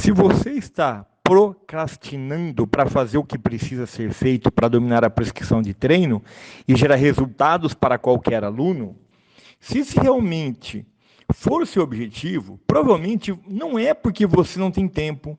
Se você está procrastinando para fazer o que precisa ser feito para dominar a prescrição de treino e gerar resultados para qualquer aluno, se esse realmente for o seu objetivo, provavelmente não é porque você não tem tempo.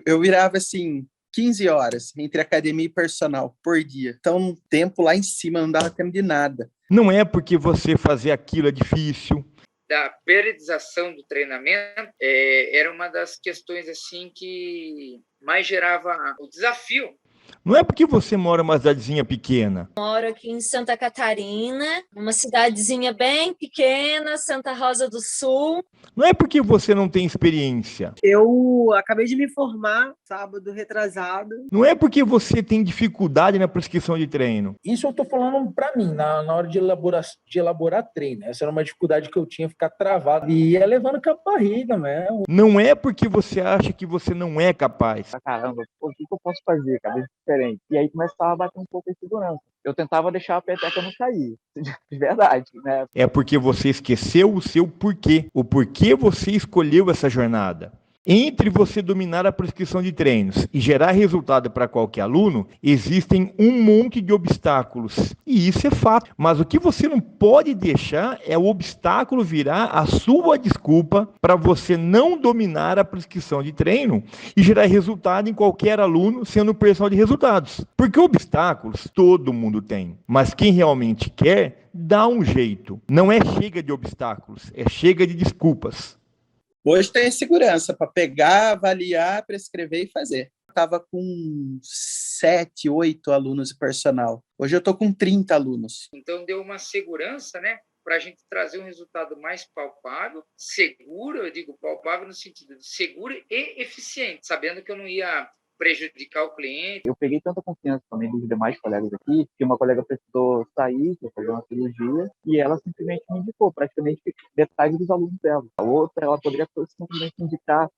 Eu virava assim, 15 horas entre academia e personal por dia. Então, tempo lá em cima, não dava tempo de nada. Não é porque você fazer aquilo é difícil. Da periodização do treinamento era uma das questões assim que mais gerava o desafio. Não é porque você mora numa cidadezinha pequena. Moro aqui em Santa Catarina, uma cidadezinha bem pequena, Santa Rosa do Sul. Não é porque você não tem experiência. Eu acabei de me formar sábado retrasado. Não é porque você tem dificuldade na prescrição de treino. Isso eu estou falando para mim, na hora de elaborar treino. Essa era uma dificuldade que eu tinha, ficar travado. E ia levando com a barriga mesmo. Não é porque você acha que você não é capaz. Caramba, o que eu posso fazer, cara, diferente? E aí começava a bater um pouco de segurança. Eu tentava deixar a peteca não cair, de verdade, né? É porque você esqueceu o seu porquê. O porquê você escolheu essa jornada. Entre você dominar a prescrição de treinos e gerar resultado para qualquer aluno, existem um monte de obstáculos. E isso é fato. Mas o que você não pode deixar é o obstáculo virar a sua desculpa para você não dominar a prescrição de treino e gerar resultado em qualquer aluno sendo personal de resultados. Porque obstáculos todo mundo tem. Mas quem realmente quer, dá um jeito. Não é chega de obstáculos, é chega de desculpas. Hoje tem segurança para pegar, avaliar, prescrever e fazer. Eu estava com 7, 8 alunos de personal. Hoje eu estou com 30 alunos. Então deu uma segurança, né, para a gente trazer um resultado mais palpável, seguro, eu digo palpável no sentido de seguro e eficiente, sabendo que eu não ia prejudicar o cliente. Eu peguei tanta confiança também dos demais colegas aqui, que uma colega precisou sair para fazer uma cirurgia e ela simplesmente me indicou praticamente metade dos alunos dela. A outra, ela poderia simplesmente indicar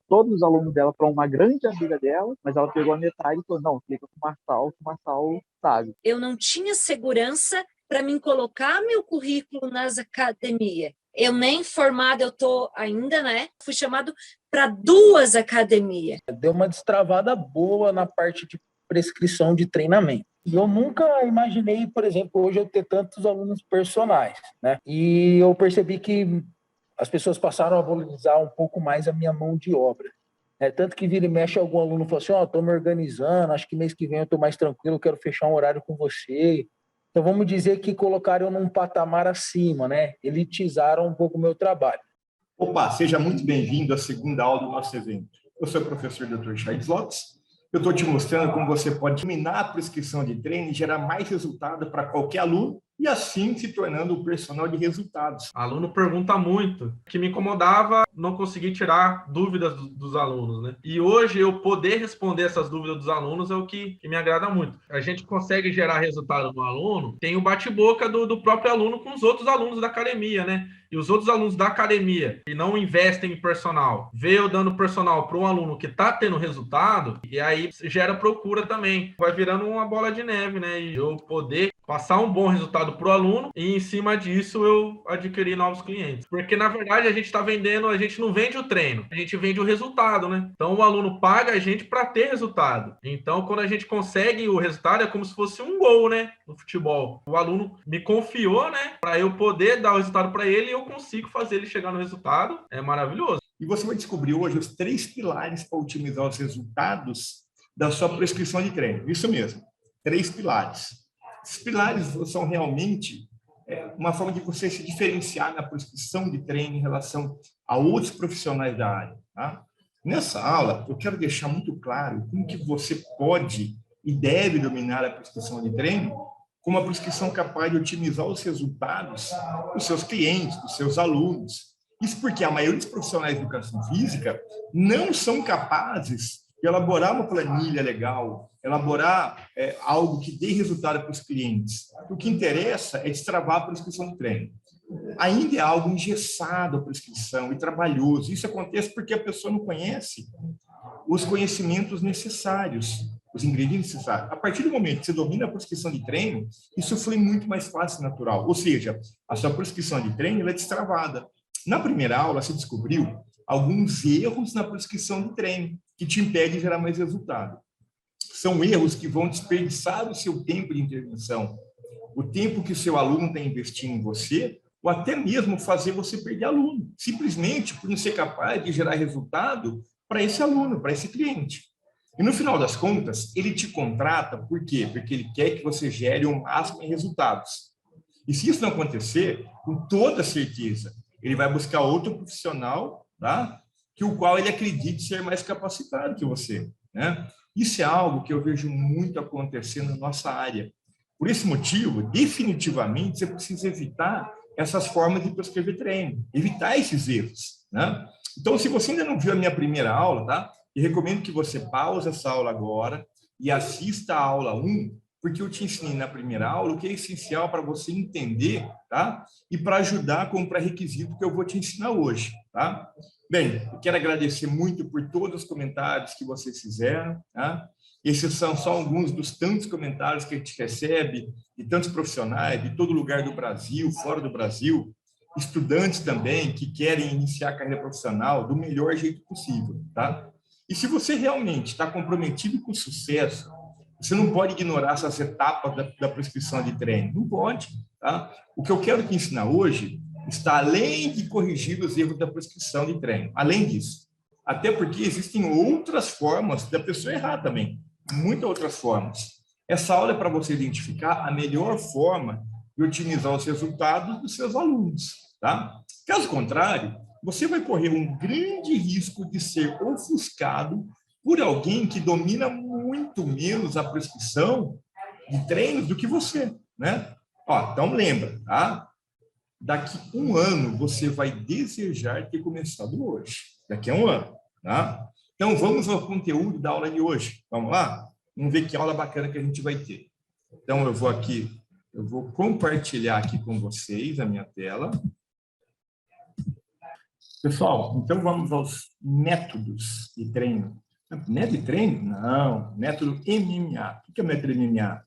todos os alunos dela para uma grande amiga dela, mas ela pegou a metade e falou, não, fica com o Marçal sabe. Eu não tinha segurança para mim colocar meu currículo nas academias. Eu nem formada eu estou ainda, né? Fui chamado para 2 academias. Deu uma destravada boa na parte de prescrição de treinamento. E eu nunca imaginei, por exemplo, hoje eu ter tantos alunos personais, né? E eu percebi que as pessoas passaram a valorizar um pouco mais a minha mão de obra. Tanto que vira e mexe algum aluno fala assim, estou me organizando, acho que mês que vem eu estou mais tranquilo, quero fechar um horário com você. Então, vamos dizer que colocaram eu num patamar acima, né? Elitizaram um pouco o meu trabalho. Opa, seja muito bem-vindo à segunda aula do nosso evento. Eu sou o professor Dr. Charles Lopes. Eu estou te mostrando como você pode dominar a prescrição de treino e gerar mais resultado para qualquer aluno e assim se tornando um personal de resultados. O aluno pergunta muito, o que me incomodava não conseguir tirar dúvidas dos alunos, né? E hoje eu poder responder essas dúvidas dos alunos é o que me agrada muito. A gente consegue gerar resultado no aluno, tem o bate-boca do próprio aluno com os outros alunos da academia, né? E os outros alunos da academia que não investem em personal, vê eu dando personal para um aluno que está tendo resultado, e aí gera procura também. Vai virando uma bola de neve, né? E eu poder passar um bom resultado para o aluno e em cima disso eu adquirir novos clientes. Porque na verdade a gente está vendendo, a gente não vende o treino, a gente vende o resultado, né? Então o aluno paga a gente para ter resultado. Então quando a gente consegue o resultado é como se fosse um gol, né? No futebol. O aluno me confiou, né? Para eu poder dar o resultado para ele e eu consigo fazer ele chegar no resultado. É maravilhoso. E você vai descobrir hoje os 3 pilares para otimizar os resultados da sua prescrição de treino. Isso mesmo, 3 pilares. Esses pilares são realmente uma forma de você se diferenciar na prescrição de treino em relação a outros profissionais da área. Tá? Nessa aula, eu quero deixar muito claro como que você pode e deve dominar a prescrição de treino com uma prescrição capaz de otimizar os resultados dos seus clientes, dos seus alunos. Isso porque a maioria dos profissionais de educação física não são capazes de elaborar uma planilha legal, elaborar algo que dê resultado para os clientes. O que interessa é destravar a prescrição do treino. Ainda é algo engessado a prescrição e trabalhoso. Isso acontece porque a pessoa não conhece os conhecimentos necessários, os ingredientes necessários. A partir do momento que você domina a prescrição de treino, isso flui muito mais fácil e natural. Ou seja, a sua prescrição de treino ela é destravada. Na primeira aula, você descobriu alguns erros na prescrição de treino que te impedem de gerar mais resultado. São erros que vão desperdiçar o seu tempo de intervenção, o tempo que o seu aluno está investindo em você, ou até mesmo fazer você perder aluno, simplesmente por não ser capaz de gerar resultado para esse aluno, para esse cliente. E no final das contas, ele te contrata, por quê? Porque ele quer que você gere o máximo em resultados. E se isso não acontecer, com toda certeza, ele vai buscar outro profissional, tá? Que o qual ele acredite ser mais capacitado que você, né? Isso é algo que eu vejo muito acontecer na nossa área. Por esse motivo, definitivamente, você precisa evitar essas formas de prescrever treino, evitar esses erros, né? Então, se você ainda não viu a minha primeira aula, tá? Eu recomendo que você pause essa aula agora e assista a aula 1, porque eu te ensinei na primeira aula o que é essencial para você entender, tá? E para ajudar com o pré-requisito que eu vou te ensinar hoje, tá? Bem, eu quero agradecer muito por todos os comentários que vocês fizeram, tá? Esses são só alguns dos tantos comentários que a gente recebe de tantos profissionais de todo lugar do Brasil, fora do Brasil, estudantes também que querem iniciar a carreira profissional do melhor jeito possível, tá? E se você realmente está comprometido com o sucesso, você não pode ignorar essas etapas da prescrição de treino. Não pode, tá? O que eu quero te ensinar hoje está além de corrigir os erros da prescrição de treino. Além disso. Até porque existem outras formas da pessoa errar também. Muitas outras formas. Essa aula é para você identificar a melhor forma de otimizar os resultados dos seus alunos, tá? Caso contrário, você vai correr um grande risco de ser ofuscado por alguém que domina muito menos a prescrição de treinos do que você, né? Ó, então lembra, tá? Daqui um ano você vai desejar ter começado hoje. Daqui a um ano, tá? Então vamos ao conteúdo da aula de hoje. Vamos lá? Vamos ver que aula bacana que a gente vai ter. Então eu vou compartilhar aqui com vocês a minha tela. Pessoal, então vamos aos métodos de treino. Método de treino? Não, método MMA. O que é método MMA?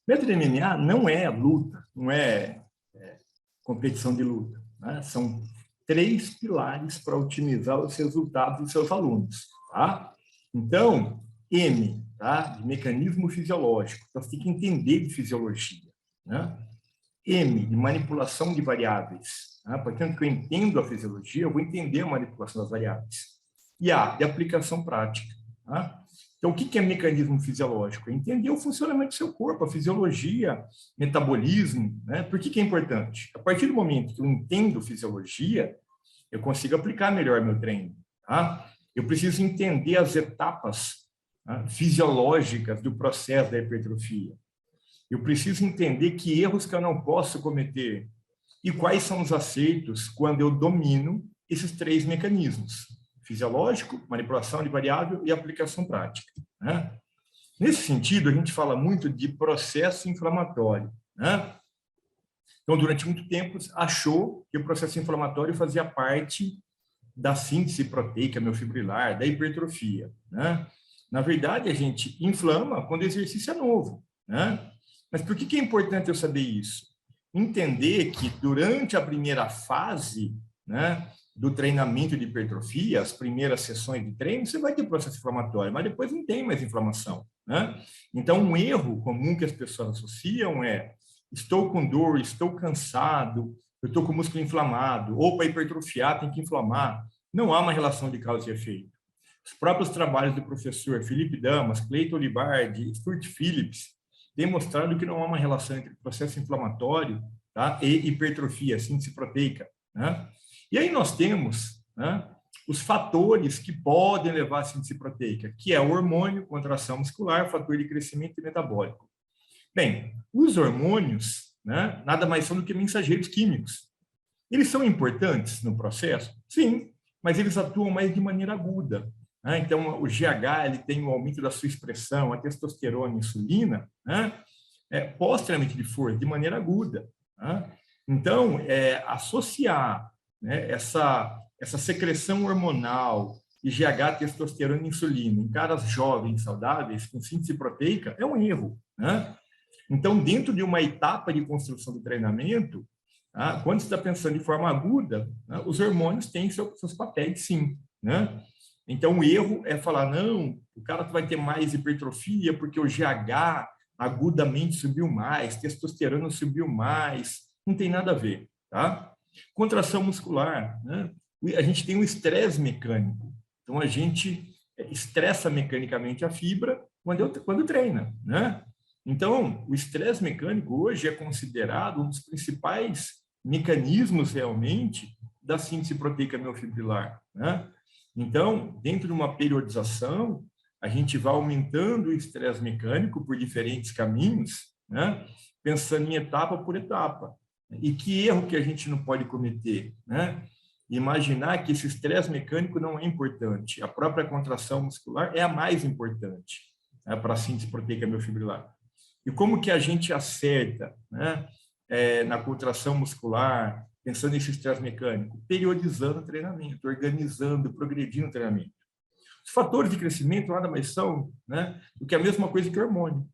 Método MMA não é luta, não é competição de luta, né? São 3 pilares para otimizar os resultados dos seus alunos, tá? Então, M, tá? De mecanismo fisiológico. Então, você tem que entender de fisiologia, né? M, de manipulação de variáveis. Tá? Portanto, que eu entendo a fisiologia, eu vou entender a manipulação das variáveis. E A, de aplicação prática. Tá? Então, o que é mecanismo fisiológico? É entender o funcionamento do seu corpo, a fisiologia, metabolismo, né? Por que é importante? A partir do momento que eu entendo fisiologia, eu consigo aplicar melhor meu treino. Tá? Eu preciso entender as etapas, tá, fisiológicas do processo da hipertrofia. Eu preciso entender que erros que eu não posso cometer e quais são os acertos quando eu domino esses 3 mecanismos: fisiológico, manipulação de variável e aplicação prática, né? Nesse sentido, a gente fala muito de processo inflamatório, né? Então, durante muito tempo, achou que o processo inflamatório fazia parte da síntese proteica miofibrilar, da hipertrofia, né? Na verdade, a gente inflama quando o exercício é novo, né? Mas por que é importante eu saber isso? Entender que durante a primeira fase, né, do treinamento de hipertrofia, as primeiras sessões de treino, você vai ter processo inflamatório, mas depois não tem mais inflamação, né? Então, um erro comum que as pessoas associam é: estou com dor, estou cansado, eu estou com o músculo inflamado, ou para hipertrofiar tem que inflamar. Não há uma relação de causa e efeito. Os próprios trabalhos do professor Felipe Damas, Cleiton Libardi, Stuart Phillips, demonstrado que não há uma relação entre processo inflamatório, tá, e hipertrofia, síntese proteica, né? E aí nós temos, né, os fatores que podem levar à síntese proteica, que é o hormônio, contração muscular, fator de crescimento e metabólico. Bem, os hormônios, né, nada mais são do que mensageiros químicos. Eles são importantes no processo? Sim, mas eles atuam mais de maneira aguda. Então, o GH ele tem um aumento da sua expressão, a testosterona e a insulina, né, posteriormente de força, de maneira aguda. Né? Então, associar, né, essa secreção hormonal de GH, testosterona e insulina em caras jovens, saudáveis, com síntese proteica, é um erro. Né? Então, dentro de uma etapa de construção do treinamento, quando você está pensando de forma aguda, né, os hormônios têm seus papéis, sim. né? Então, o erro é falar, não, o cara vai ter mais hipertrofia porque o GH agudamente subiu mais, testosterona subiu mais, não tem nada a ver, tá? Contração muscular, né? A gente tem um estresse mecânico, então a gente estressa mecanicamente a fibra quando treina, né? Então, o estresse mecânico hoje é considerado um dos principais mecanismos realmente da síntese proteica miofibrilar, né? Então, dentro de uma periodização, a gente vai aumentando o estresse mecânico por diferentes caminhos, né? Pensando em etapa por etapa. E que erro que a gente não pode cometer, né? Imaginar que esse estresse mecânico não é importante. A própria contração muscular é a mais importante, né, para a síntese proteica miofibrilar. E como que a gente acerta, né, na contração muscular, pensando nesse estresse mecânico? Periodizando o treinamento, organizando, progredindo o treinamento. Os fatores de crescimento nada mais são, né, do que a mesma coisa que o hormônio.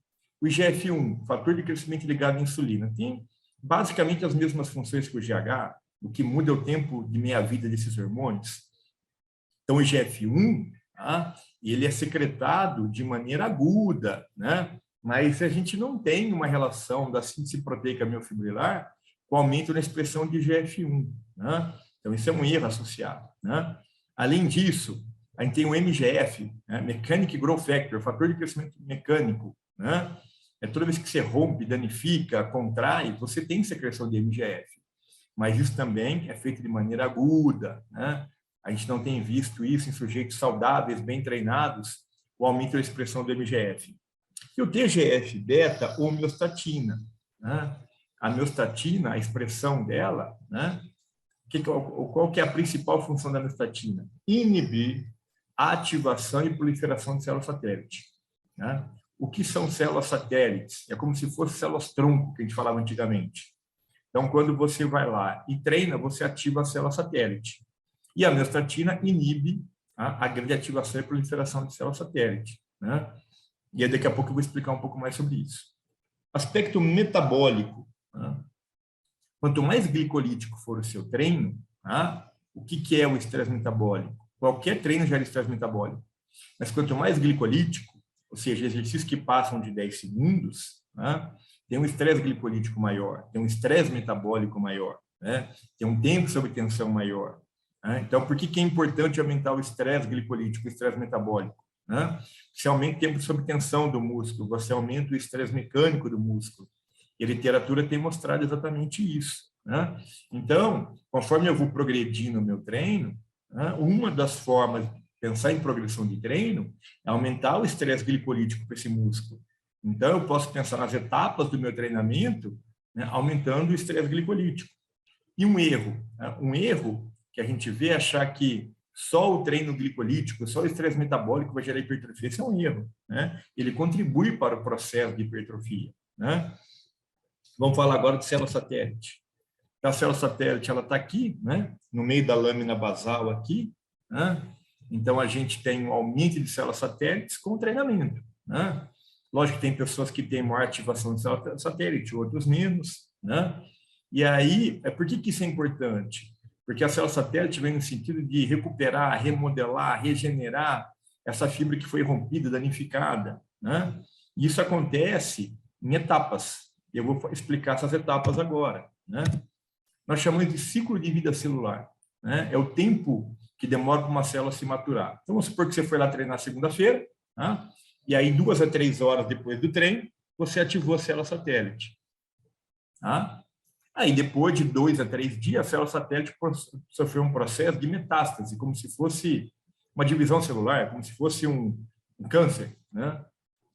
O IGF-1, fator de crescimento ligado à insulina, tem basicamente as mesmas funções que o GH, o que muda é o tempo de meia-vida desses hormônios. Então, o IGF-1, tá, ele é secretado de maneira aguda, né? Mas a gente não tem uma relação da síntese proteica miofibrilar com aumento na expressão de IGF-1, né? Então, isso é um erro associado, né? Além disso, a gente tem o MGF, né? Mechanic Growth Factor, fator de crescimento mecânico, né? Toda vez que você rompe, danifica, contrai, você tem secreção de MGF. Mas isso também é feito de maneira aguda, né? A gente não tem visto isso em sujeitos saudáveis, bem treinados, o aumento da expressão do MGF. E o TGF-beta ou miostatina, né? A miostatina, a expressão dela, né? Qual que é a principal função da miostatina? Inibir a ativação e proliferação de células satélite, né? O que são células satélites? É como se fossem células-tronco, que a gente falava antigamente. Então, quando você vai lá e treina, você ativa a célula satélite. E a miostatina inibe a grande ativação e proliferação de células satélite, né? E aí, daqui a pouco eu vou explicar um pouco mais sobre isso. Aspecto metabólico, né? Quanto mais glicolítico for o seu treino, tá? O que é o estresse metabólico? Qualquer treino gera estresse metabólico. Mas quanto mais glicolítico, ou seja, exercícios que passam de 10 segundos, né? Tem um estresse glicolítico maior, tem um estresse metabólico maior, né? Tem um tempo sob tensão maior, né? Então, por que é importante aumentar o estresse glicolítico, o estresse metabólico, né? Você aumenta o tempo sob tensão do músculo, você aumenta o estresse mecânico do músculo. E a literatura tem mostrado exatamente isso, né? Então, conforme eu vou progredir no meu treino, né, uma das formas de pensar em progressão de treino é aumentar o estresse glicolítico para esse músculo. Então, eu posso pensar nas etapas do meu treinamento, né, aumentando o estresse glicolítico. E um erro, né? Um erro que a gente vê é achar que só o treino glicolítico, só o estresse metabólico vai gerar hipertrofia. Esse é um erro, né? Ele contribui para o processo de hipertrofia, né? Vamos falar agora de célula satélite. A célula satélite, ela está aqui, né? No meio da lâmina basal aqui, né? Então, a gente tem um aumento de células satélites com treinamento, né? Lógico que tem pessoas que têm maior ativação de célula satélite, outros menos, né? E aí, por que isso é importante? Porque a célula satélite vem no sentido de recuperar, remodelar, regenerar essa fibra que foi rompida, danificada, né? E isso acontece em etapas. Eu vou explicar essas etapas agora, né? Nós chamamos de ciclo de vida celular, né? É o tempo que demora para uma célula se maturar. Então, vamos supor que você foi lá treinar segunda-feira, tá? E aí 2 a 3 horas depois do treino, você ativou a célula satélite, tá? Aí, depois de 2 a 3 dias, a célula satélite sofreu um processo de metástase, como se fosse uma divisão celular, como se fosse um câncer, né?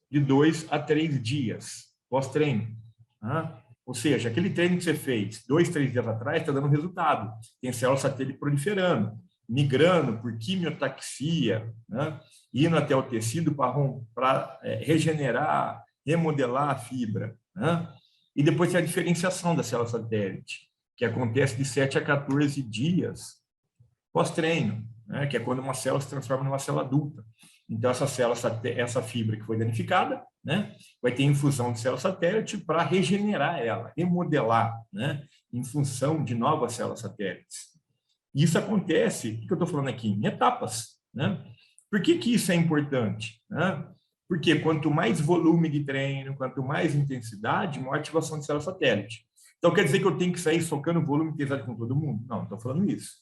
De 2 a 3 dias pós-treino, tá? Ou seja, aquele treino que você fez 2, 3 dias atrás está dando resultado. Tem célula satélite proliferando, migrando por quimiotaxia, né? Indo até o tecido para regenerar, remodelar a fibra, né? E depois tem a diferenciação da célula satélite, que acontece de 7 a 14 dias pós-treino, né? Que é quando uma célula se transforma numa célula adulta. Então, essa fibra que foi danificada, né, vai ter infusão de célula satélite para regenerar ela, remodelar, né, em função de novas células satélites. E isso acontece, o que eu estou falando aqui? Em etapas, né? Por que isso é importante? Né? Porque quanto mais volume de treino, quanto mais intensidade, maior ativação de célula satélite. Então, quer dizer que eu tenho que sair socando volume e intensidade com todo mundo? Não estou falando isso.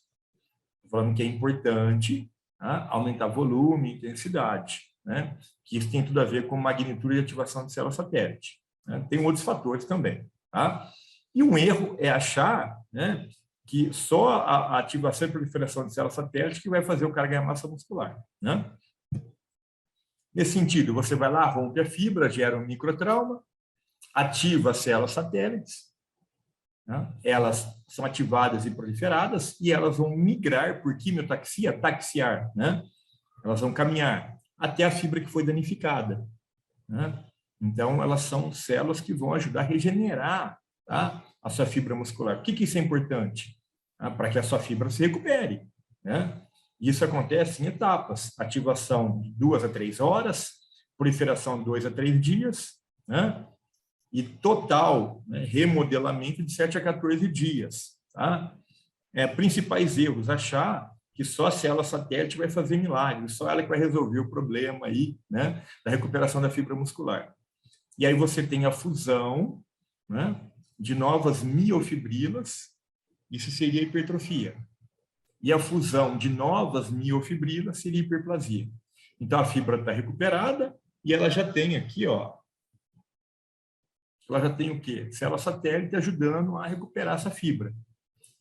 Estou falando que é importante, tá, aumentar volume e intensidade, né? Que isso tem tudo a ver com magnitude de ativação de célula satélite. Né? Tem outros fatores também. Tá? E um erro é achar, né, que só a ativação e proliferação de célula satélite que vai fazer o cara ganhar massa muscular. Né? Nesse sentido, você vai lá, rompe a fibra, gera um microtrauma, ativa as células satélites, né? Elas são ativadas e proliferadas e elas vão migrar por quimiotaxia, taxiar, né? Elas vão caminhar até a fibra que foi danificada. Né? Então, elas são células que vão ajudar a regenerar, tá, a sua fibra muscular. Por que isso é importante? Para que a sua fibra se recupere. Né? Isso acontece em etapas. Ativação de 2 a 3 horas, proliferação de 2 a 3 dias, né? E total, né, remodelamento de 7 a 14 dias. Tá? Principais erros, achar que só a célula satélite vai fazer milagre, só ela que vai resolver o problema aí, né, da recuperação da fibra muscular. E aí você tem a fusão, né, de novas miofibrilas, isso seria hipertrofia. E a fusão de novas miofibrilas seria hiperplasia. Então, a fibra está recuperada e ela já tem aqui, ó, ela já tem o quê? Célula satélite ajudando a recuperar essa fibra.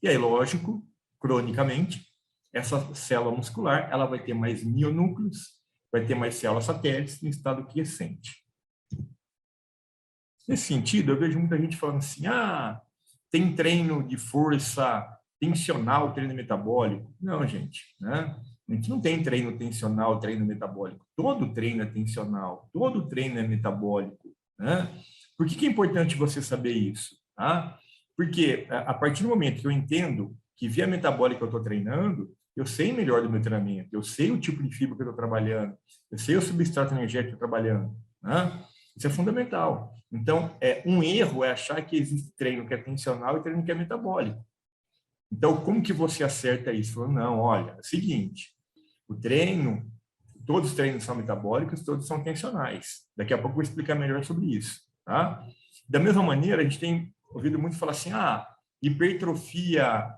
E aí, lógico, cronicamente, essa célula muscular, ela vai ter mais mionúcleos, vai ter mais células satélites em estado quiescente. Nesse sentido, eu vejo muita gente falando assim, tem treino de força tensional, treino metabólico. Não, gente, né? A gente não tem treino tensional, treino metabólico. Todo treino é tensional, todo treino é metabólico. Né? Por que é importante você saber isso? Tá? Porque a partir do momento que eu entendo que via metabólica eu estou treinando, eu sei melhor do meu treinamento, eu sei o tipo de fibra que eu estou trabalhando, eu sei o substrato energético que eu estou trabalhando. Né? Isso é fundamental. Então, um erro é achar que existe treino que é tensional e treino que é metabólico. Então, como que você acerta isso? Falando, não, olha, é o seguinte, o treino, todos os treinos são metabólicos, todos são tensionais. Daqui a pouco eu vou explicar melhor sobre isso. Tá? Da mesma maneira, a gente tem ouvido muito falar assim, hipertrofia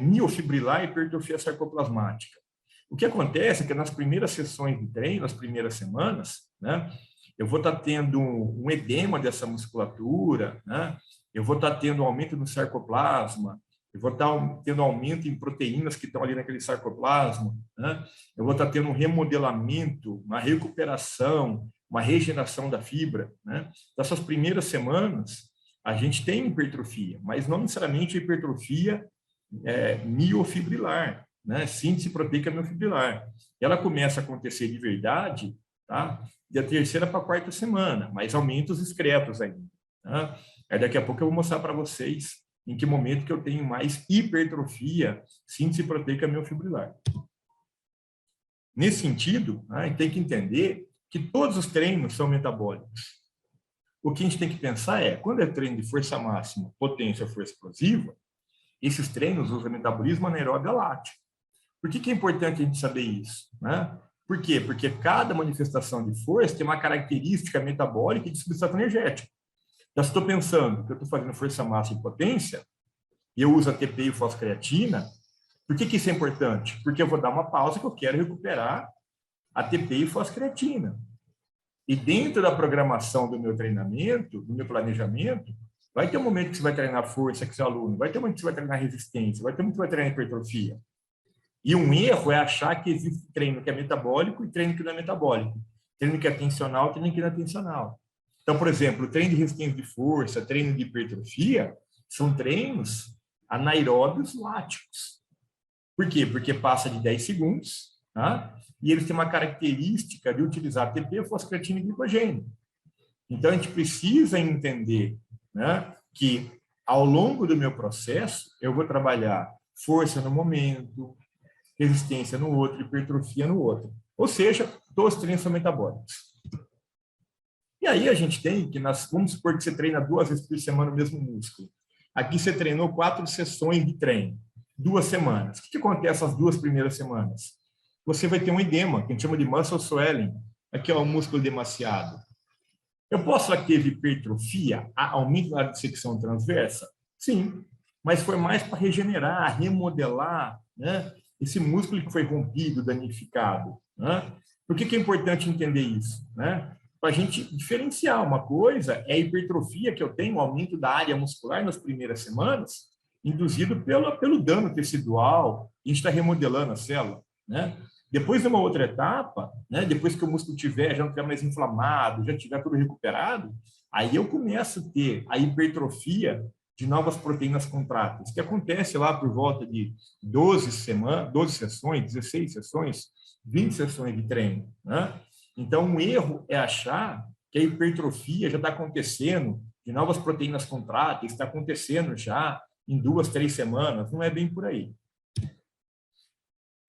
miofibrilar e hipertrofia sarcoplasmática. O que acontece é que nas primeiras sessões de treino, nas primeiras semanas, né, eu vou estar tendo um edema dessa musculatura, né, eu vou estar tendo um aumento no sarcoplasma, eu vou estar tendo aumento em proteínas que estão ali naquele sarcoplasma, né, eu vou estar tendo um remodelamento, uma recuperação, uma regeneração da fibra. Né? Nessas primeiras semanas, a gente tem hipertrofia, mas não necessariamente hipertrofia miofibrilar, né? Síntese proteica miofibrilar. Ela começa a acontecer de verdade, tá? Da 3ª para a 4ª semana, mas aumentos discretos ainda. Tá? Aí daqui a pouco eu vou mostrar para vocês em que momento que eu tenho mais hipertrofia, síntese proteica miofibrilar. Nesse sentido, a gente tem que entender que todos os treinos são metabólicos. O que a gente tem que pensar é, quando é treino de força máxima, potência, força explosiva, esses treinos usam metabolismo anaeróbio lático. Por que é importante a gente saber isso? Né? Por quê? Porque cada manifestação de força tem uma característica metabólica e de substrato energético. Já estou pensando que eu estou fazendo força máxima e potência, e eu uso ATP e foscreatina, por que isso é importante? Porque eu vou dar uma pausa que eu quero recuperar ATP e foscreatina. E dentro da programação do meu treinamento, do meu planejamento, vai ter um momento que você vai treinar força com seu aluno, vai ter um momento que você vai treinar resistência, vai ter um momento que você vai treinar hipertrofia. E um erro é achar que existe treino que é metabólico e treino que não é metabólico. Treino que é tensional e treino que não é tensional. Então, por exemplo, treino de resistência de força, treino de hipertrofia, são treinos anaeróbios láticos. Por quê? Porque passa de 10 segundos, tá? E eles têm uma característica de utilizar ATP, foscreatina e glicogênio. Então, a gente precisa entender, né, que ao longo do meu processo, eu vou trabalhar força no momento, resistência no outro, hipertrofia no outro. Ou seja, todos os treinos são metabólicos. E aí a gente tem que, vamos supor que você treina 2 vezes por semana o mesmo músculo. Aqui você treinou 4 sessões de treino. 2 semanas. O que acontece as 2 primeiras semanas? Você vai ter um edema, que a gente chama de muscle swelling. Aqui é o músculo demasiado. Eu posso falar que teve hipertrofia, aumento na dissecção transversa? Sim, mas foi mais para regenerar, remodelar, né, esse músculo que foi rompido, danificado. Né? Por que é importante entender isso? Né? Para a gente diferenciar, uma coisa é a hipertrofia que eu tenho, o aumento da área muscular nas primeiras semanas, induzido pelo dano tecidual, a gente está remodelando a célula. Né? Depois de uma outra etapa, né, depois que o músculo já não estiver mais inflamado, já estiver tudo recuperado, aí eu começo a ter a hipertrofia de novas proteínas contráteis, que acontece lá por volta de 12 sessões, 16 sessões, 20 sessões de treino. Né? Então, um erro é achar que a hipertrofia já está acontecendo, de novas proteínas contráteis, está acontecendo já em 2, 3 semanas. Não é bem por aí.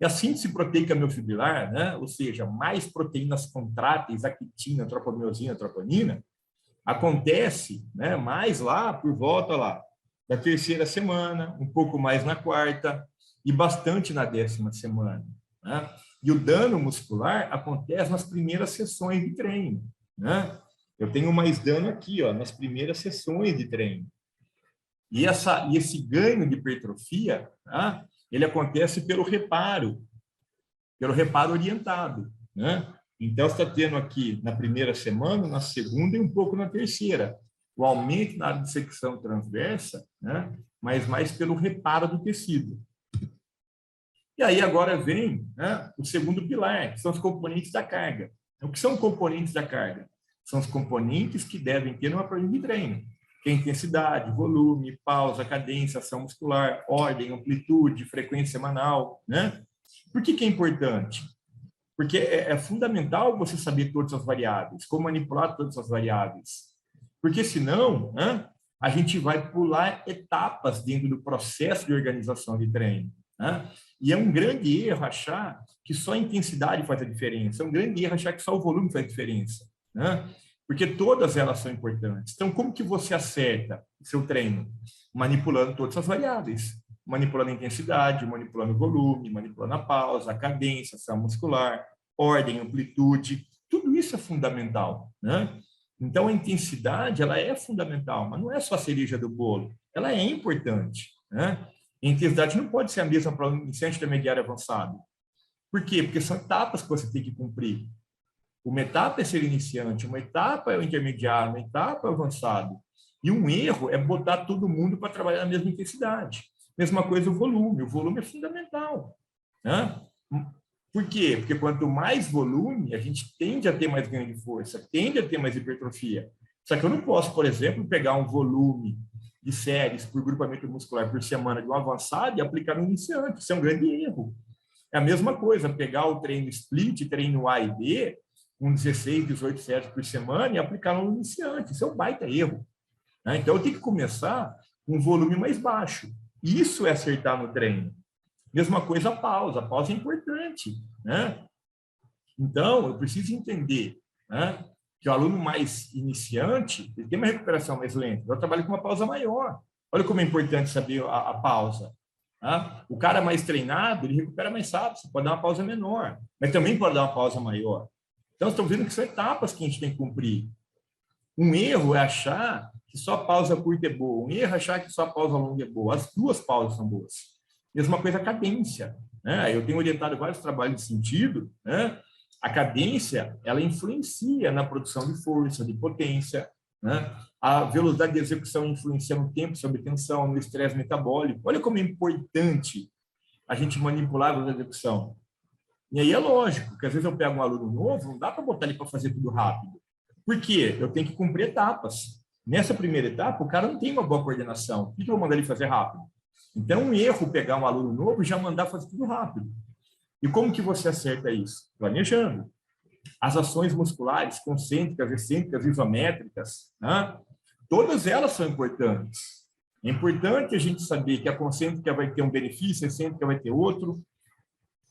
E a síntese proteica miofibrilar, né? Ou seja, mais proteínas contráteis, actina, tropomiosina, troponina, acontece, né, mais lá por volta lá da 3ª semana, um pouco mais na 4ª e bastante na 10ª semana. Né? E o dano muscular acontece nas primeiras sessões de treino. Né? Eu tenho mais dano aqui, ó, nas primeiras sessões de treino. E esse ganho de hipertrofia, tá? Ele acontece pelo reparo orientado. Né? Então, você está tendo aqui na primeira semana, na segunda e um pouco na 3ª, o aumento na dissecção transversa, né? Mas mais pelo reparo do tecido. E aí agora vem, né, o segundo pilar, que são os componentes da carga. Então, o que são componentes da carga? São os componentes que devem ter numa programa de treino, que é intensidade, volume, pausa, cadência, ação muscular, ordem, amplitude, frequência semanal. Né? Por que é importante? Porque é fundamental você saber todas as variáveis, como manipular todas as variáveis. Porque senão, né, a gente vai pular etapas dentro do processo de organização de treino. Né? E é um grande erro achar que só a intensidade faz a diferença. É um grande erro achar que só o volume faz a diferença. Né? Porque todas elas são importantes. Então, como que você acerta o seu treino? Manipulando todas as variáveis. Manipulando a intensidade, manipulando o volume, manipulando a pausa, a cadência, a ação muscular, ordem, amplitude. Tudo isso é fundamental. Né? Então, a intensidade ela é fundamental, mas não é só a cereja do bolo. Ela é importante. Né? A intensidade não pode ser a mesma para o iniciante, intermediário e avançado. Por quê? Porque são etapas que você tem que cumprir. Uma etapa é ser iniciante, uma etapa é o intermediário, uma etapa é o avançado. E um erro é botar todo mundo para trabalhar na mesma intensidade. Mesma coisa o volume é fundamental. Né? Por quê? Porque quanto mais volume, a gente tende a ter mais ganho de força, tende a ter mais hipertrofia. Só que eu não posso, por exemplo, pegar um volume de séries por grupamento muscular por semana de um avançado e aplicar no iniciante. Isso é um grande erro. É a mesma coisa, pegar o treino split, treino A e B, com 16, 18 séries por semana e aplicar no iniciante. Isso é um baita erro. Né? Então, eu tenho que começar com um volume mais baixo. Isso é acertar no treino. Mesma coisa a pausa. A pausa é importante. Né? Então, eu preciso entender, né, que o aluno mais iniciante ele tem uma recuperação mais lenta. Eu trabalho com uma pausa maior. Olha como é importante saber a pausa. Tá? O cara mais treinado, ele recupera mais rápido. Você pode dar uma pausa menor, mas também pode dar uma pausa maior. Então, estão vendo que são etapas que a gente tem que cumprir. Um erro é achar que só a pausa curta é boa. Um erro é achar que só a pausa longa é boa. As duas pausas são boas. Mesma coisa a cadência. Né? Eu tenho orientado vários trabalhos nesse sentido. Né? A cadência, ela influencia na produção de força, de potência. Né? A velocidade de execução influencia no tempo de obtenção, no estresse metabólico. Olha como é importante a gente manipular a velocidade de execução. E aí é lógico que às vezes eu pego um aluno novo, não dá para botar ele para fazer tudo rápido. Por quê? Eu tenho que cumprir etapas. Nessa primeira etapa, o cara não tem uma boa coordenação. Por que eu vou mandar ele fazer rápido? Então, é um erro pegar um aluno novo e já mandar fazer tudo rápido. E como que você acerta isso? Planejando. As ações musculares, concêntricas, excêntricas, isométricas, né? Todas elas são importantes. É importante a gente saber que a concêntrica vai ter um benefício, a excêntrica vai ter outro,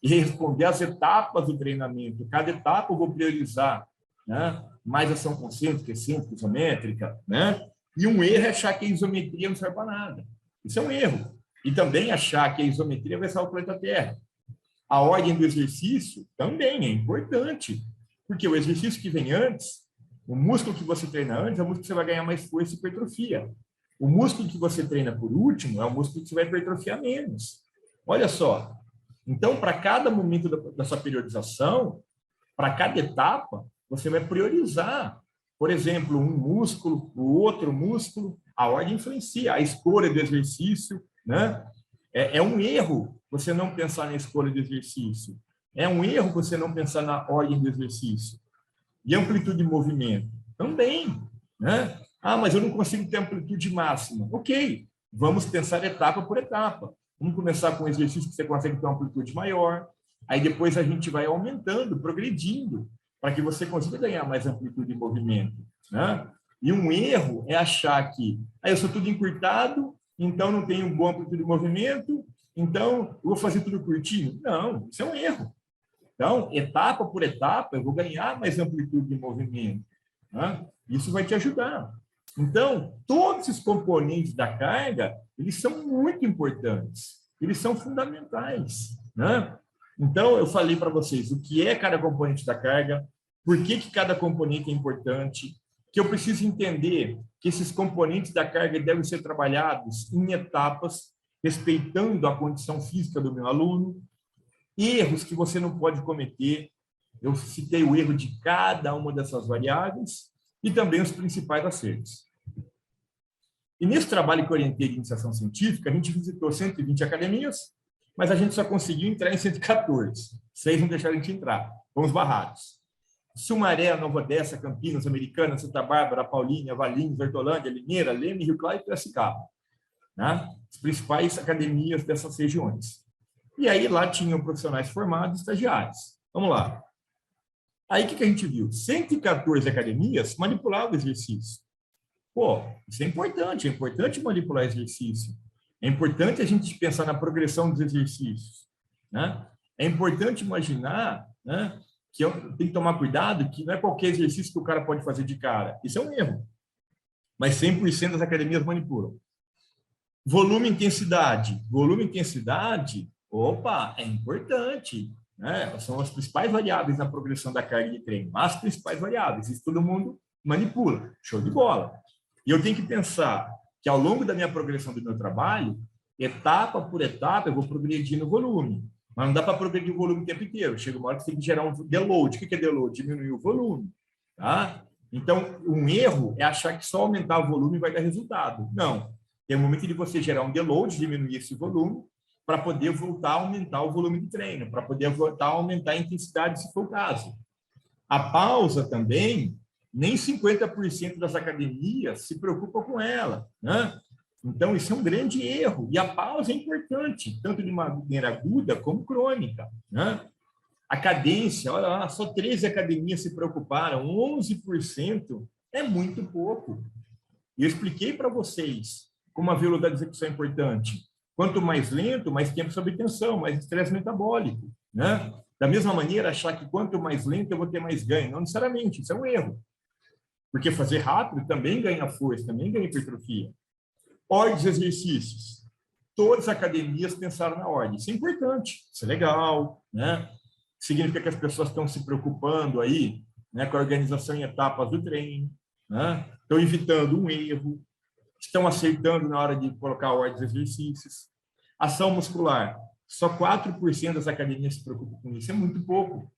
e responder às etapas do treinamento. Cada etapa eu vou priorizar, né? Mais ação concêntrica, excêntrica, isométrica, né? E um erro é achar que a isometria não serve para nada. Isso é um erro. E também achar que a isometria vai salvar o planeta Terra. A ordem do exercício também é importante, porque o exercício que vem antes, o músculo que você treina antes, é o músculo que você vai ganhar mais força e hipertrofia. O músculo que você treina por último é o músculo que você vai hipertrofiar menos. Olha só. Então, para cada momento da sua periodização, para cada etapa, você vai priorizar. Por exemplo, um músculo, o outro músculo, a ordem influencia, a escolha do exercício, né? É um erro você não pensar na escolha do exercício. É um erro você não pensar na ordem do exercício. E amplitude de movimento? Também, né? Ah, mas eu não consigo ter amplitude máxima. Ok, vamos pensar etapa por etapa. Vamos começar com um exercício que você consegue ter uma amplitude maior, aí depois a gente vai aumentando, progredindo, para que você consiga ganhar mais amplitude de movimento, né? E um erro é achar que eu sou tudo encurtado, então não tenho boa amplitude de movimento, então eu vou fazer tudo curtinho. Não, isso é um erro. Então, etapa por etapa, eu vou ganhar mais amplitude de movimento, né? Isso vai te ajudar. Então, todos esses componentes da carga, eles são muito importantes, eles são fundamentais, né? Então, eu falei para vocês o que é cada componente da carga, por que cada componente é importante, que eu preciso entender que esses componentes da carga devem ser trabalhados em etapas, respeitando a condição física do meu aluno, erros que você não pode cometer. Eu citei o erro de cada uma dessas variáveis e também os principais acertos. E nesse trabalho que eu orientei de iniciação científica, a gente visitou 120 academias, mas a gente só conseguiu entrar em 114. 6 não deixaram a gente entrar, fomos barrados. Sumaré, Nova Odessa, Campinas, Americana, Santa Bárbara, Paulínia, Valinhos, Hortolândia, Limeira, Leme, Rio Claro e Piracicaba, né? As principais academias dessas regiões. E aí lá tinham profissionais formados e estagiários. Vamos lá. Aí o que a gente viu? 114 academias manipulavam o exercício. Pô, isso é importante manipular exercício. É importante a gente pensar na progressão dos exercícios, né? É importante imaginar, né, que tem que tomar cuidado que não é qualquer exercício que o cara pode fazer de cara. Isso é um erro. Mas 100% das academias manipulam. Volume e intensidade. Volume e intensidade, opa, é importante, né? São as principais variáveis na progressão da carga de treino. As principais variáveis. Isso todo mundo manipula. Show de bola. E eu tenho que pensar que ao longo da minha progressão do meu trabalho, etapa por etapa, eu vou progredindo o volume. Mas não dá para progredir o volume o tempo inteiro. Chega uma hora que você tem que gerar um deload. O que é deload? Diminuir o volume. Tá? Então, um erro é achar que só aumentar o volume vai dar resultado. Não. Tem um momento de você gerar um deload, diminuir esse volume, para poder voltar a aumentar o volume de treino, para poder voltar a aumentar a intensidade, se for o caso. A pausa também, nem 50% das academias se preocupam com ela, né? Então, isso é um grande erro. E a pausa é importante, tanto de maneira aguda como crônica, né? A cadência, olha lá, só 13 academias se preocuparam, 11% é muito pouco. E eu expliquei para vocês como a velocidade de execução é importante. Quanto mais lento, mais tempo sob tensão, mais estresse metabólico, né? Da mesma maneira, achar que quanto mais lento eu vou ter mais ganho. Não necessariamente, isso é um erro. Porque fazer rápido também ganha força, também ganha hipertrofia. Ordem dos exercícios. Todas as academias pensaram na ordem. Isso é importante, isso é legal, né? Significa que as pessoas estão se preocupando aí, né, com a organização em etapas do treino, né? Estão evitando um erro, estão acertando na hora de colocar a ordem dos exercícios. Ação muscular. Só 4% das academias se preocupam com isso. É muito pouco,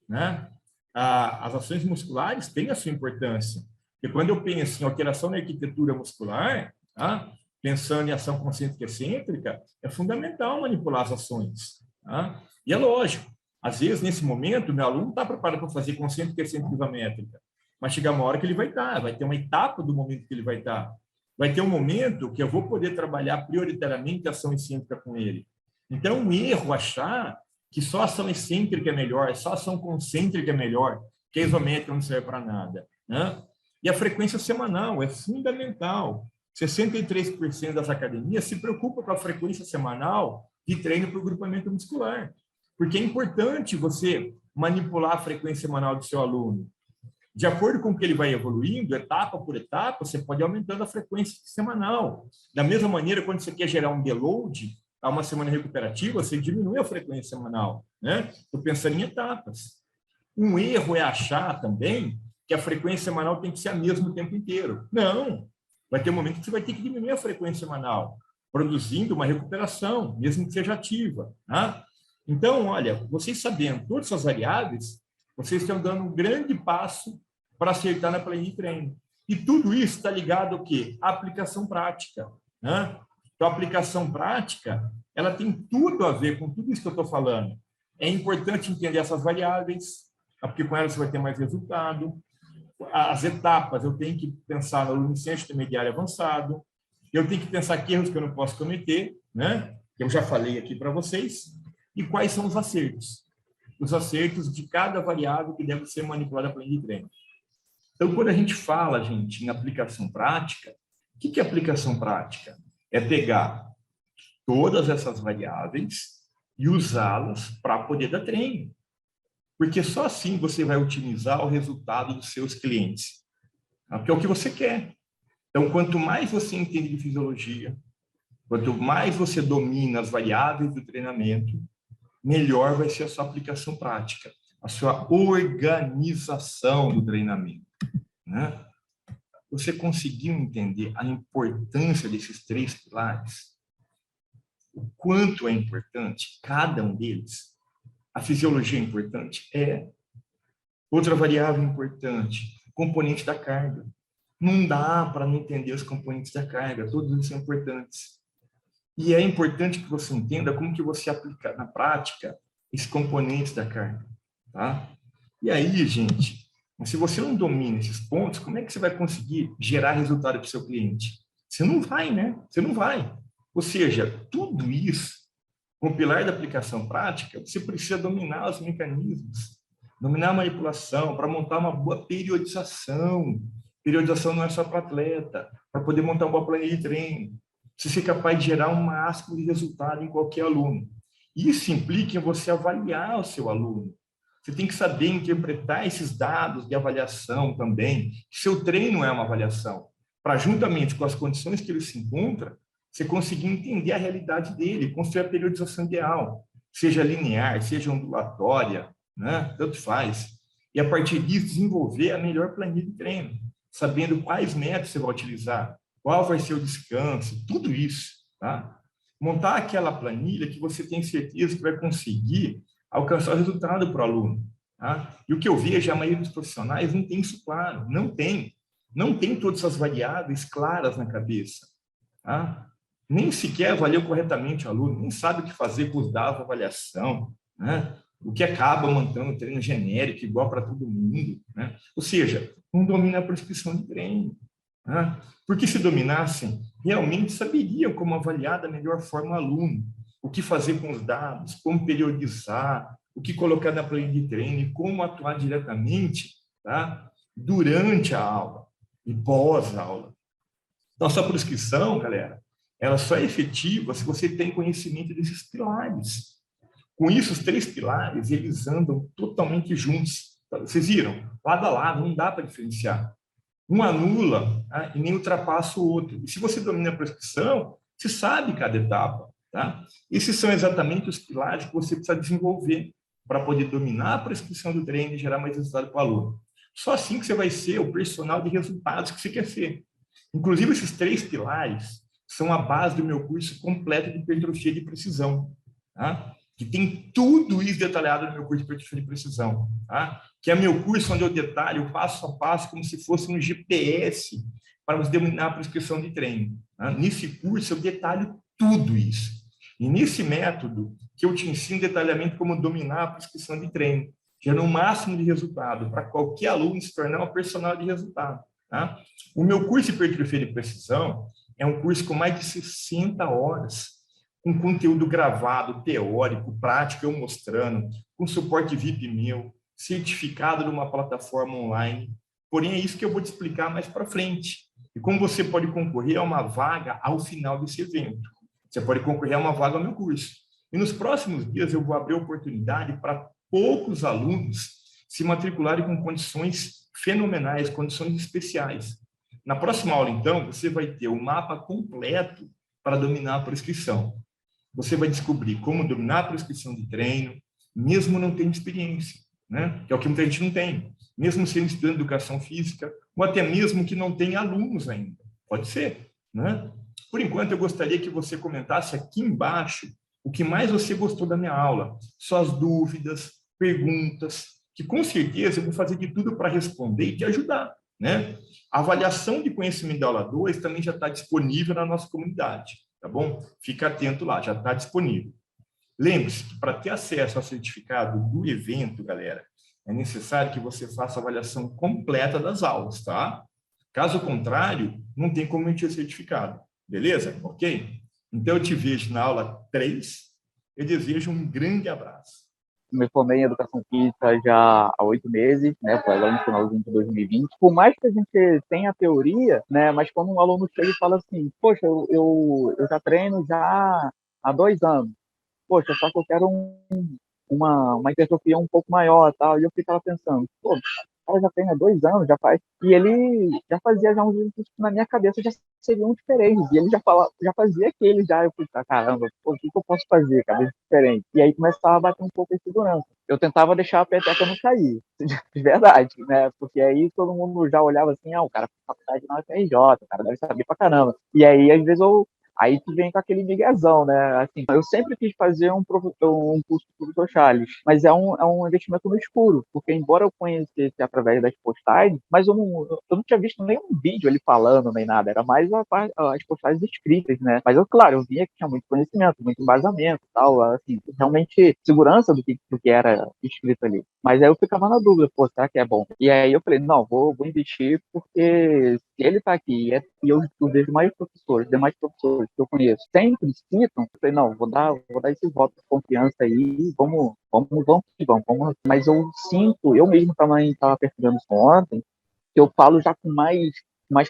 né? As ações musculares têm a sua importância. Porque quando eu penso em alteração na arquitetura muscular, tá? Pensando em ação concêntrica e excêntrica, é fundamental manipular as ações. Tá? E é lógico, às vezes, nesse momento, o meu aluno não está preparado para fazer concêntrica e excêntrica isométrica, mas chega uma hora que ele vai estar, vai ter uma etapa do momento que ele vai estar. Vai ter um momento que eu vou poder trabalhar prioritariamente a ação excêntrica com ele. Então, é um erro achar que só a ação excêntrica é melhor, só a ação concêntrica é melhor, que a isométrica não serve para nada, né? E a frequência semanal é fundamental. 63% das academias se preocupam com a frequência semanal de treino para o grupamento muscular. Porque é importante você manipular a frequência semanal do seu aluno. De acordo com o que ele vai evoluindo, etapa por etapa, você pode ir aumentando a frequência semanal. Da mesma maneira, quando você quer gerar um deload a uma semana recuperativa, você diminui a frequência semanal, né? Estou pensando em etapas. Um erro é achar também que a frequência semanal tem que ser a mesma o tempo inteiro. Não. Vai ter um momento que você vai ter que diminuir a frequência semanal, produzindo uma recuperação, mesmo que seja ativa. Tá? Então, olha, vocês sabendo todas essas variáveis, vocês estão dando um grande passo para acertar na planilha de treino. E tudo isso está ligado ao quê? À aplicação prática. Né? Então, a aplicação prática, ela tem tudo a ver com tudo isso que eu estou falando. É importante entender essas variáveis, porque com elas você vai ter mais resultado. As etapas, eu tenho que pensar no aluno iniciante, intermediário e avançado. Eu tenho que pensar que erros que eu não posso cometer, né? Eu já falei aqui para vocês. E quais são os acertos? Os acertos de cada variável que deve ser manipulada para planilha de treino. Então, quando a gente fala, gente, em aplicação prática, o que é aplicação prática? É pegar todas essas variáveis e usá-las para poder dar treino. Porque só assim você vai otimizar o resultado dos seus clientes. Que é o que você quer. Então, quanto mais você entende de fisiologia, quanto mais você domina as variáveis do treinamento, melhor vai ser a sua aplicação prática, a sua organização do treinamento. Né? Você conseguiu entender a importância desses 3 pilares? O quanto é importante cada um deles? A fisiologia é importante? É. Outra variável importante, componente da carga. Não dá para não entender os componentes da carga, todos eles são importantes. E é importante que você entenda como que você aplica na prática esses componentes da carga. Tá? E aí, gente, se você não domina esses pontos, como é que você vai conseguir gerar resultado para o seu cliente? Você não vai, né? Você não vai. Ou seja, tudo isso, com o pilar da aplicação prática, você precisa dominar os mecanismos, dominar a manipulação para montar uma boa periodização. Periodização não é só para atleta, para poder montar uma boa planilha de treino. Você ser capaz de gerar um máximo de resultado em qualquer aluno. Isso implica em você avaliar o seu aluno. Você tem que saber interpretar esses dados de avaliação também. Seu treino é uma avaliação. Para, juntamente com as condições que ele se encontra, você conseguir entender a realidade dele, construir a periodização ideal, seja linear, seja ondulatória, né? Tanto faz. E, a partir disso, desenvolver a melhor planilha de treino, sabendo quais métodos você vai utilizar, qual vai ser o descanso, tudo isso. Tá? Montar aquela planilha que você tem certeza que vai conseguir alcançar o resultado para o aluno. Tá? E o que eu vejo, a maioria dos profissionais não tem isso claro, não tem. Não tem todas as variáveis claras na cabeça. Tá? Nem sequer avaliou corretamente o aluno, nem sabe o que fazer com os dados da avaliação, né? O que acaba mantendo um treino genérico, igual para todo mundo. Né? Ou seja, não domina a prescrição de treino. Né? Porque se dominassem, realmente saberiam como avaliar da melhor forma o aluno, o que fazer com os dados, como periodizar, o que colocar na planilha de treino e como atuar diretamente, tá? Durante a aula e pós-aula. Então, a sua prescrição, galera, ela só é efetiva se você tem conhecimento desses pilares. Com isso, os 3 pilares, eles andam totalmente juntos. Vocês viram? Lado a lado, não dá para diferenciar. Um anula, tá? E nem ultrapassa o outro. E se você domina a prescrição, você sabe cada etapa. Tá? Esses são exatamente os pilares que você precisa desenvolver para poder dominar a prescrição do treino e gerar mais resultado para o aluno. Só assim que você vai ser o personal de resultados que você quer ser. Inclusive, esses 3 pilares são a base do meu curso completo de hipertrofia de precisão, tá? Que tem tudo isso detalhado no meu curso de hipertrofia de precisão, tá? Que é meu curso onde eu detalho passo a passo como se fosse um GPS para você dominar a prescrição de treino. Tá? Nesse curso eu detalho tudo isso. E nesse método que eu te ensino detalhamento como dominar a prescrição de treino, gerando o máximo de resultado para qualquer aluno se tornar um personal de resultado. Tá? O meu curso de hipertrofia de precisão é um curso com mais de 60 horas, com conteúdo gravado, teórico, prático, eu mostrando, com suporte VIP meu, certificado numa plataforma online. Porém, é isso que eu vou te explicar mais para frente. E como você pode concorrer a uma vaga ao final desse evento. Você pode concorrer a uma vaga ao meu curso. E nos próximos dias eu vou abrir oportunidade para poucos alunos se matricularem com condições fenomenais, condições especiais. Na próxima aula, então, você vai ter o mapa completo para dominar a prescrição. Você vai descobrir como dominar a prescrição de treino, mesmo não tendo experiência, né? Que é o que muita gente não tem. Mesmo sendo estudante de educação física, ou até mesmo que não tenha alunos ainda. Pode ser, né? Por enquanto, eu gostaria que você comentasse aqui embaixo o que mais você gostou da minha aula, suas dúvidas, perguntas, que com certeza eu vou fazer de tudo para responder e te ajudar, né? A avaliação de conhecimento da aula 2 também já está disponível na nossa comunidade, tá bom? Fica atento lá, já está disponível. Lembre-se que para ter acesso ao certificado do evento, galera, é necessário que você faça a avaliação completa das aulas, tá? Caso contrário, não tem como emitir certificado, beleza? Ok? Então, eu te vejo na aula 3. Eu desejo um grande abraço. Me formei em Educação Física já há 8 meses, né? Foi agora no finalzinho de 2020. Por mais que a gente tenha a teoria, né? Mas quando um aluno chega e fala assim, poxa, eu já treino já há 2 anos. Poxa, só que eu quero uma hipertrofia um pouco maior, tal. E eu ficava pensando, pô, o cara já treina há 2 anos, já faz. E ele já fazia já uns exercícios que na minha cabeça já seriam diferentes. E ele já fazia aquele já. Eu falei, caramba, pô, o que eu posso fazer, cara, de diferente? E aí começava a bater um pouco de segurança. Eu tentava deixar a peteca não cair, de verdade, né? Porque aí todo mundo já olhava assim, o cara faz faculdade na UFRJ, o cara deve saber pra caramba. E aí, às vezes, aí tu vem com aquele miguezão, né? Assim, eu sempre quis fazer um curso do professor Charles, mas é um investimento no escuro, porque embora eu conhecesse através das postagens, mas eu não tinha visto nenhum vídeo ele falando, nem nada, era mais as postagens escritas, né? Mas claro, eu via que tinha muito conhecimento, muito embasamento e tal, assim, realmente segurança do que era escrito ali. Mas aí eu ficava na dúvida, pô, será que é bom? E aí eu falei, não, vou investir, porque se ele tá aqui e eu vejo demais professores que eu conheço sempre citam, eu falei, não, vou dar esse voto de confiança aí, vamos. Mas eu sinto, eu mesmo também estava percebendo isso ontem, que eu falo já com mais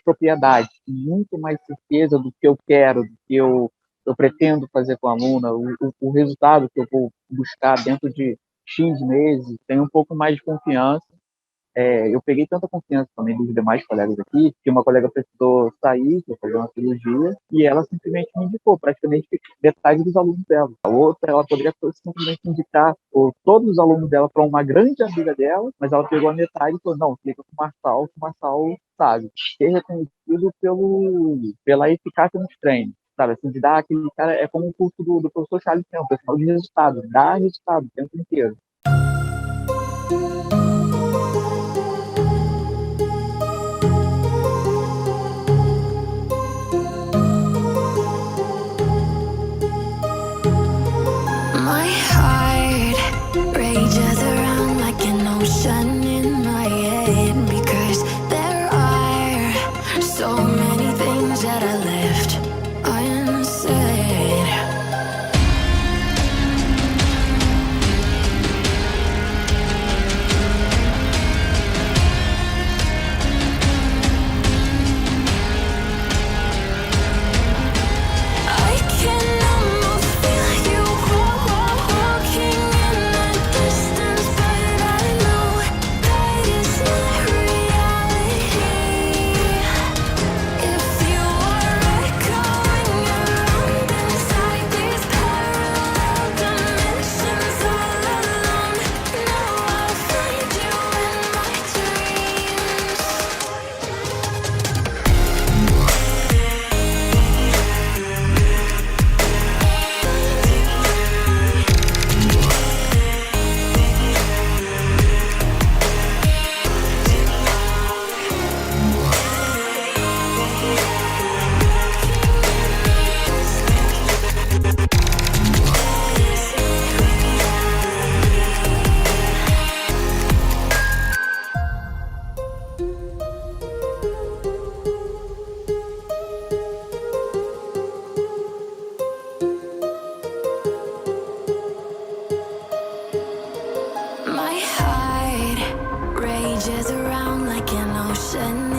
propriedade, com muito mais certeza do que eu quero, do que eu pretendo fazer com a aluna, o resultado que eu vou buscar dentro de X meses, tenho um pouco mais de confiança. Eu peguei tanta confiança também dos demais colegas aqui, que uma colega precisou sair para fazer uma cirurgia, e ela simplesmente me indicou praticamente metade dos alunos dela. A outra, ela poderia simplesmente indicar todos os alunos dela para uma grande amiga dela, mas ela pegou a metade e falou, não, fica com o Marçal, que o Marçal, sabe, ser reconhecido pela eficácia nos treinos. Sabe, assim, de dar aquele cara, é como o curso do professor Charles Tempo, pessoal de resultado, dá resultado o tempo inteiro. My heart rages around like an ocean.